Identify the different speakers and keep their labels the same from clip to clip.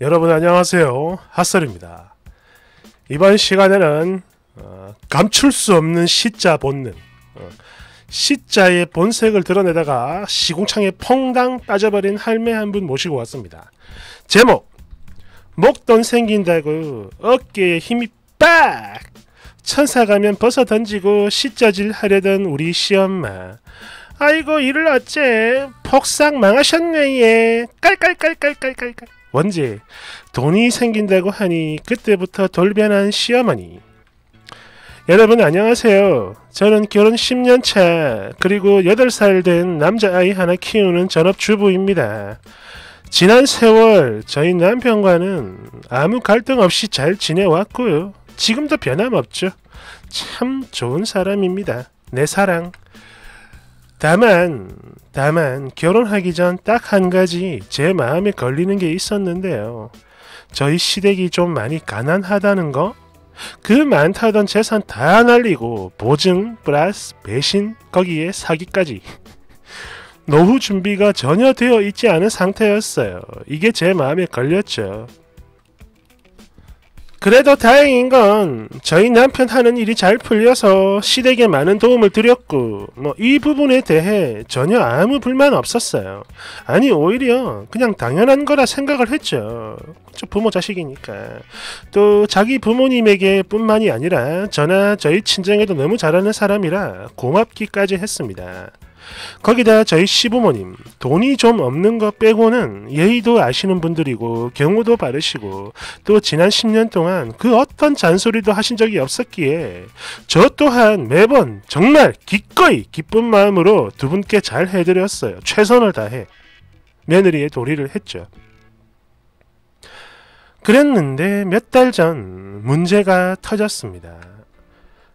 Speaker 1: 여러분 안녕하세요. 핫설입니다. 이번 시간에는 감출 수 없는 시자 본능, 시자의 본색을 드러내다가 시궁창에 퐁당 빠져버린 할매 한 분 모시고 왔습니다. 제목, 목돈 생긴다고 어깨에 힘이 빡! 천사가면 벗어 던지고 시자질 하려던 우리 시엄마. 아이고 이를 어째 폭삭 망하셨네 예. 깔깔깔깔깔깔깔. 원제 돈이 생긴다고 하니 그때부터 돌변한 시어머니. 여러분 안녕하세요. 저는 결혼 10년차 그리고 8살 된 남자아이 하나 키우는 전업주부입니다. 지난 세월 저희 남편과는 아무 갈등 없이 잘 지내왔고요. 지금도 변함없죠. 참 좋은 사람입니다. 내 사랑. 다만 결혼하기 전 딱 한 가지 제 마음에 걸리는 게 있었는데요. 저희 시댁이 좀 많이 가난하다는 거? 그 많다던 재산 다 날리고 보증 플러스 배신 거기에 사기까지. 노후 준비가 전혀 되어 있지 않은 상태였어요. 이게 제 마음에 걸렸죠. 그래도 다행인 건 저희 남편 하는 일이 잘 풀려서 시댁에 많은 도움을 드렸고 이 부분에 대해 전혀 아무 불만 없었어요. 아니 오히려 그냥 당연한 거라 생각을 했죠. 부모 자식이니까. 또 자기 부모님에게 뿐만이 아니라 저나 저희 친정에도 너무 잘하는 사람이라 고맙기까지 했습니다. 거기다 저희 시부모님 돈이 좀 없는 것 빼고는 예의도 아시는 분들이고 경우도 바르시고 또 지난 10년 동안 그 어떤 잔소리도 하신 적이 없었기에 저 또한 매번 정말 기꺼이 기쁜 마음으로 두 분께 잘 해드렸어요. 최선을 다해 며느리의 도리를 했죠. 그랬는데 몇 달 전 문제가 터졌습니다.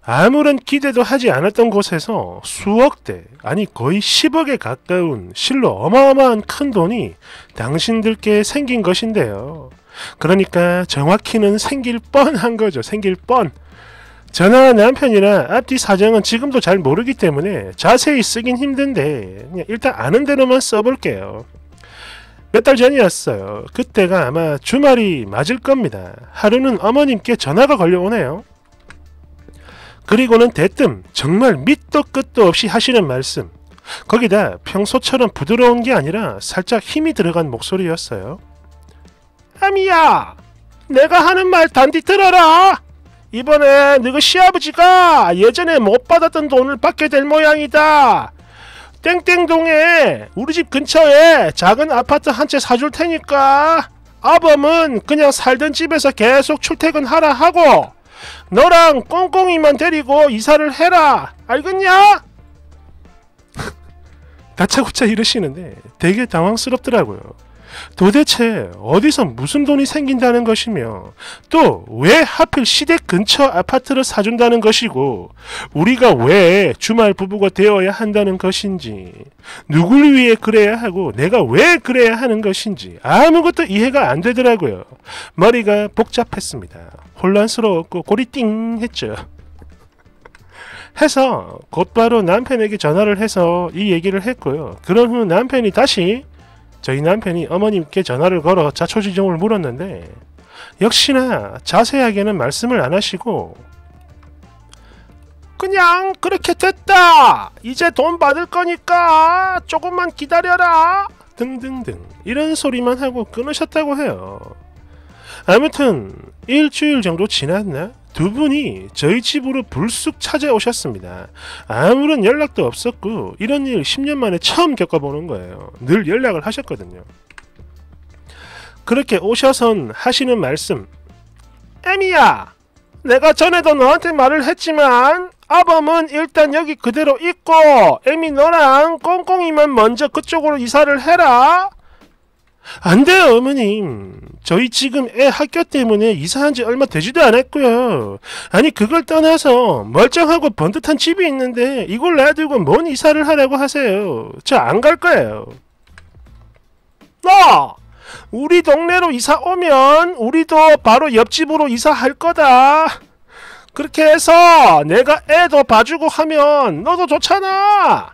Speaker 1: 아무런 기대도 하지 않았던 곳에서 수억대, 아니 거의 10억에 가까운 실로 어마어마한 큰 돈이 당신들께 생긴 것인데요. 그러니까 정확히는 생길 뻔한 거죠. 생길 뻔. 저나 남편이나 앞뒤 사정은 지금도 잘 모르기 때문에 자세히 쓰긴 힘든데 그냥 일단 아는 대로만 써볼게요. 몇 달 전이었어요. 그때가 아마 주말이 맞을 겁니다. 하루는 어머님께 전화가 걸려오네요. 그리고는 대뜸 정말 밑도 끝도 없이 하시는 말씀. 거기다 평소처럼 부드러운 게 아니라 살짝 힘이 들어간 목소리였어요. 아미야, 내가 하는 말 단디 들어라. 이번에 너희 시아버지가 예전에 못 받았던 돈을 받게 될 모양이다. 땡땡동에 우리 집 근처에 작은 아파트 한 채 사줄 테니까 아범은 그냥 살던 집에서 계속 출퇴근하라 하고 너랑 꽁꽁이만 데리고 이사를 해라. 알겠냐? 다짜고짜 이러시는데 되게 당황스럽더라고요. 도대체 어디서 무슨 돈이 생긴다는 것이며 또 왜 하필 시댁 근처 아파트를 사준다는 것이고 우리가 왜 주말 부부가 되어야 한다는 것인지 누굴 위해 그래야 하고 내가 왜 그래야 하는 것인지 아무것도 이해가 안 되더라고요. 머리가 복잡했습니다. 혼란스러웠고 골이 띵 했죠. 해서 곧바로 남편에게 전화를 해서 이 얘기를 했고요. 그런 후 남편이 저희 남편이 어머님께 전화를 걸어 자초지종을 물었는데 역시나 자세하게는 말씀을 안 하시고 그냥 그렇게 됐다. 이제 돈 받을 거니까 조금만 기다려라. 등등등 이런 소리만 하고 끊으셨다고 해요. 아무튼 일주일 정도 지났나? 두 분이 저희 집으로 불쑥 찾아오셨습니다. 아무런 연락도 없었고 이런 일 10년 만에 처음 겪어보는 거예요. 늘 연락을 하셨거든요. 그렇게 오셔선 하시는 말씀. 애미야, 내가 전에도 너한테 말을 했지만 아범은 일단 여기 그대로 있고 애미 너랑 꽁꽁이만 먼저 그쪽으로 이사를 해라. 안 돼요 어머님. 저희 지금 애 학교 때문에 이사한 지 얼마 되지도 않았고요. 아니 그걸 떠나서 멀쩡하고 번듯한 집이 있는데 이걸 놔두고 뭔 이사를 하라고 하세요. 저 안 갈 거예요. 우리 동네로 이사 오면 우리도 바로 옆집으로 이사할 거다. 그렇게 해서 내가 애도 봐주고 하면 너도 좋잖아.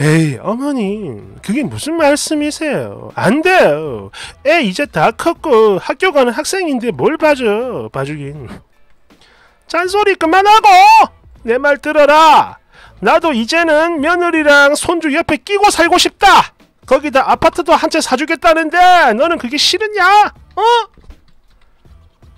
Speaker 1: 에이 어머니 그게 무슨 말씀이세요? 안 돼요. 애 이제 다 컸고 학교 가는 학생인데 뭘 봐주긴. 짠소리 그만하고 내 말 들어라. 나도 이제는 며느리랑 손주 옆에 끼고 살고 싶다. 거기다 아파트도 한 채 사주겠다는데 너는 그게 싫으냐? 어?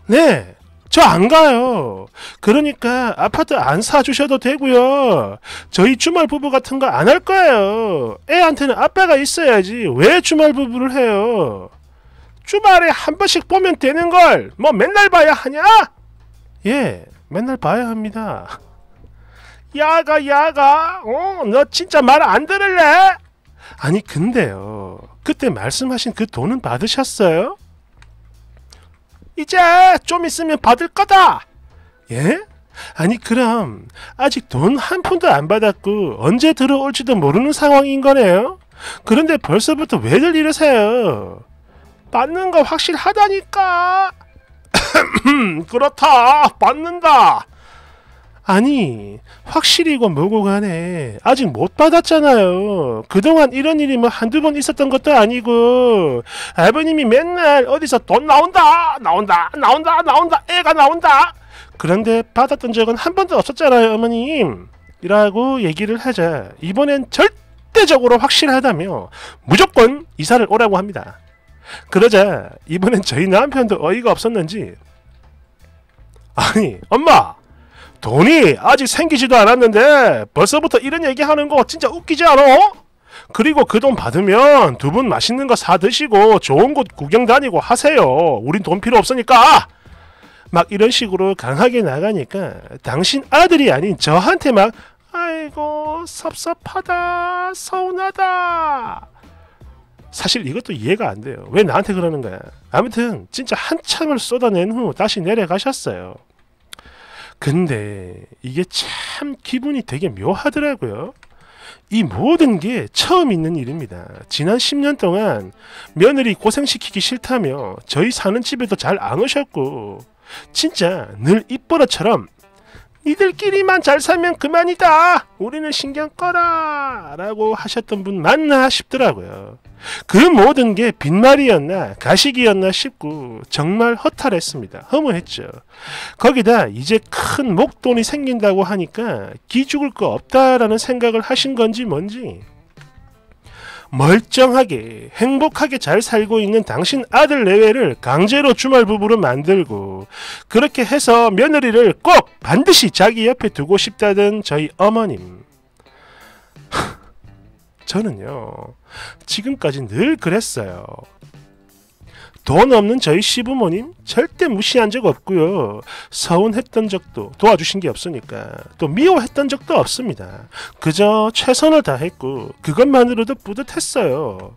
Speaker 1: 네, 저 안 가요. 그러니까 아파트 안 사주셔도 되고요. 저희 주말 부부 같은 거 안 할 거예요. 애한테는 아빠가 있어야지 왜 주말 부부를 해요? 주말에 한 번씩 보면 되는 걸 뭐 맨날 봐야 하냐? 예, 맨날 봐야 합니다. 야가 너 진짜 말 안 들을래? 아니 근데요, 그때 말씀하신 그 돈은 받으셨어요? 이제 좀 있으면 받을 거다. 예? 아니 그럼 아직 돈 한 푼도 안 받았고 언제 들어올지도 모르는 상황인 거네요? 그런데 벌써부터 왜들 이러세요? 받는 거 확실하다니까. 그렇다, 받는다. 아니 확실히고 뭐고 간에 아직 못 받았잖아요. 그동안 이런 일이 뭐 한두 번 있었던 것도 아니고 아버님이 맨날 어디서 돈 나온다 애가 나온다 그런데 받았던 적은 한 번도 없었잖아요 어머님 이라고 얘기를 하자 이번엔 절대적으로 확실하다며 무조건 이사를 오라고 합니다. 그러자 이번엔 저희 남편도 어이가 없었는지 아니 엄마 돈이 아직 생기지도 않았는데 벌써부터 이런 얘기하는 거 진짜 웃기지 않아? 그리고 그 돈 받으면 두 분 맛있는 거 사 드시고 좋은 곳 구경 다니고 하세요. 우린 돈 필요 없으니까. 막 이런 식으로 강하게 나가니까 당신 아들이 아닌 저한테 막 아이고 섭섭하다 서운하다. 사실 이것도 이해가 안 돼요. 왜 나한테 그러는 거야. 아무튼 진짜 한참을 쏟아낸 후 다시 내려가셨어요. 근데 이게 참 기분이 되게 묘하더라고요. 이 모든 게 처음 있는 일입니다. 지난 10년 동안 며느리 고생시키기 싫다며 저희 사는 집에도 잘 안 오셨고 진짜 늘 입버릇처럼 니들끼리만 잘 살면 그만이다. 우리는 신경 꺼라 라고 하셨던 분 맞나 싶더라고요. 그 모든 게 빈말이었나 가식이었나 싶고 정말 허탈했습니다. 허무했죠. 거기다 이제 큰 목돈이 생긴다고 하니까 기죽을 거 없다라는 생각을 하신 건지 뭔지 멀쩡하게 행복하게 잘 살고 있는 당신 아들 내외를 강제로 주말 부부로 만들고 그렇게 해서 며느리를 꼭 반드시 자기 옆에 두고 싶다던 저희 어머님. 저는요 지금까지 늘 그랬어요. 돈 없는 저희 시부모님 절대 무시한 적 없고요. 서운했던 적도 도와주신 게 없으니까 또 미워했던 적도 없습니다. 그저 최선을 다했고 그것만으로도 뿌듯했어요.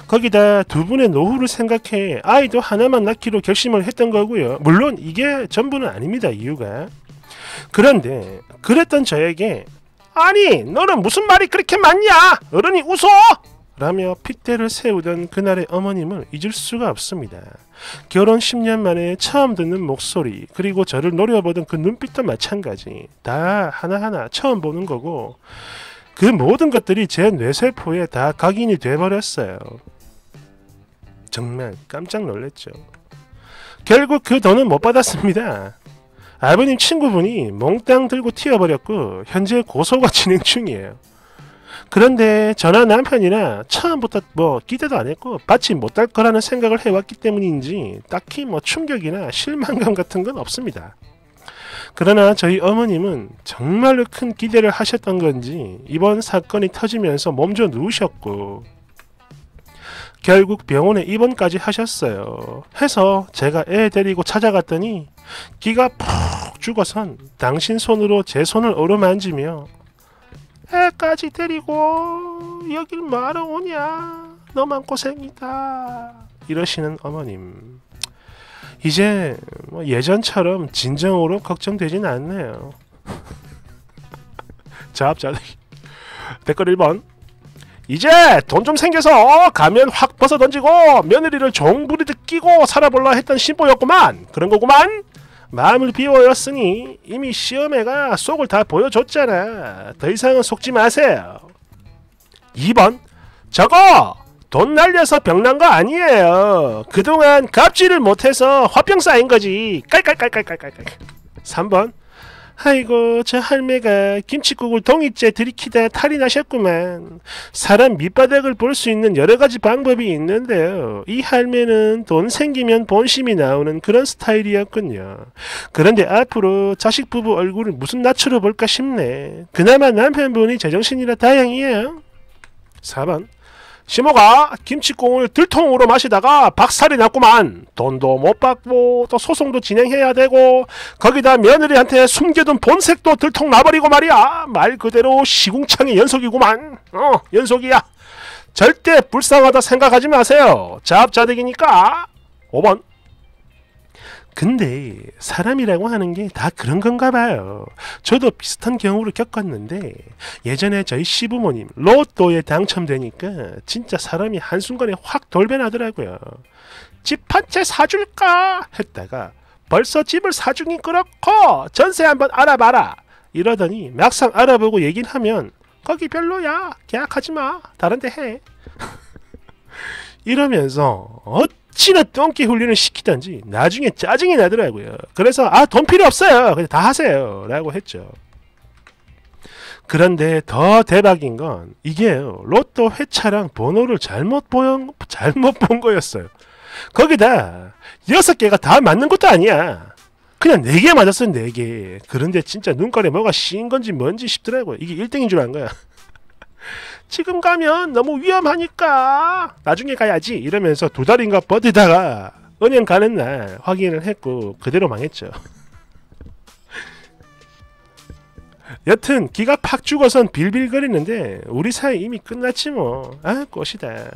Speaker 1: 거기다 두 분의 노후를 생각해 아이도 하나만 낳기로 결심을 했던 거고요. 물론 이게 전부는 아닙니다. 이유가. 그런데 그랬던 저에게 아니 너는 무슨 말이 그렇게 많냐 어른이 웃어 라며 핏대를 세우던 그날의 어머님을 잊을 수가 없습니다. 결혼 10년 만에 처음 듣는 목소리 그리고 저를 노려보던 그 눈빛도 마찬가지 다 하나하나 처음 보는 거고 그 모든 것들이 제 뇌세포에 다 각인이 돼버렸어요. 정말 깜짝 놀랐죠. 결국 그 돈은 못 받았습니다. 아버님 친구분이 몽땅 들고 튀어버렸고 현재 고소가 진행 중이에요. 그런데 저나 남편이나 처음부터 뭐 기대도 안 했고 받지 못할 거라는 생각을 해왔기 때문인지 딱히 뭐 충격이나 실망감 같은 건 없습니다. 그러나 저희 어머님은 정말로 큰 기대를 하셨던 건지 이번 사건이 터지면서 몸져 누우셨고 결국 병원에 입원까지 하셨어요. 해서 제가 애 데리고 찾아갔더니 기가 푹 죽어선 당신 손으로 제 손을 어루만지며 애까지 데리고 여길 뭐하러 오냐 너만 고생이다 이러시는 어머님. 이제 뭐 예전처럼 진정으로 걱정되진 않네요. 자업자득. 댓글 1번 이제 돈 좀 생겨서 가면 확 벗어던지고 며느리를 종부리듯 끼고 살아볼라 했던 신보였구만. 그런 거구만. 마음을 비워였으니 이미 시어매가 속을 다 보여줬잖아. 더 이상은 속지 마세요. 2번 저거 돈 날려서 병난 거 아니에요. 그동안 갑질을 못해서 화병 쌓인 거지. 깔깔깔깔깔깔. 3번 아이고 저 할매가 김칫국을 동이째 들이키다 탈이 나셨구만. 사람 밑바닥을 볼 수 있는 여러가지 방법이 있는데요. 이 할매는 돈 생기면 본심이 나오는 그런 스타일이었군요. 그런데 앞으로 자식 부부 얼굴을 무슨 낯으로 볼까 싶네. 그나마 남편분이 제정신이라 다행이에요. 4번 시모가 김치국을 들통으로 마시다가 박살이 났구만. 돈도 못 받고 또 소송도 진행해야 되고 거기다 며느리한테 숨겨둔 본색도 들통 나버리고 말이야. 말 그대로 시궁창의 연속이구만. 연속이야. 절대 불쌍하다 생각하지 마세요. 자업자득이니까. 5번 근데 사람이라고 하는 게 다 그런 건가 봐요. 저도 비슷한 경우를 겪었는데 예전에 저희 시부모님 로또에 당첨되니까 진짜 사람이 한순간에 확 돌변하더라고요. 집 한 채 사줄까 했다가 벌써 집을 사주긴 그렇고 전세 한번 알아봐라 이러더니 막상 알아보고 얘기를 하면 거기 별로야. 계약하지마. 다른 데 해. 이러면서 어찌나 똥개 훈련을 시키던지 나중에 짜증이 나더라고요. 그래서 돈 필요 없어요. 그냥 다 하세요. 라고 했죠. 그런데 더 대박인 건 이게요. 로또 회차랑 번호를 잘못 본 거였어요. 거기다 6개가 다 맞는 것도 아니야. 그냥 4개 맞았어요. 4개. 그런데 진짜 눈깔에 뭐가 씌인 건지 뭔지 싶더라고요. 이게 1등인 줄 안 거야. 지금 가면 너무 위험하니까 나중에 가야지 이러면서 2달인가 버티다가 은행 가는 날 확인을 했고 그대로 망했죠. 여튼 기가 팍 죽어선 빌빌거리는데 우리 사이 이미 끝났지 뭐. 꽃이다.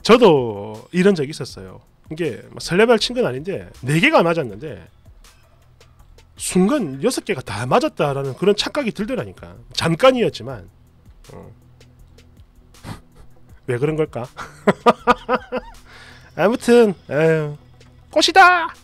Speaker 1: 저도 이런 적이 있었어요. 이게 설레발 친 건 아닌데 4개가 맞았는데 순간 6개가 다 맞았다라는 그런 착각이 들더라니까. 잠깐이었지만 왜 그런 걸까? 아무튼 꽃이다.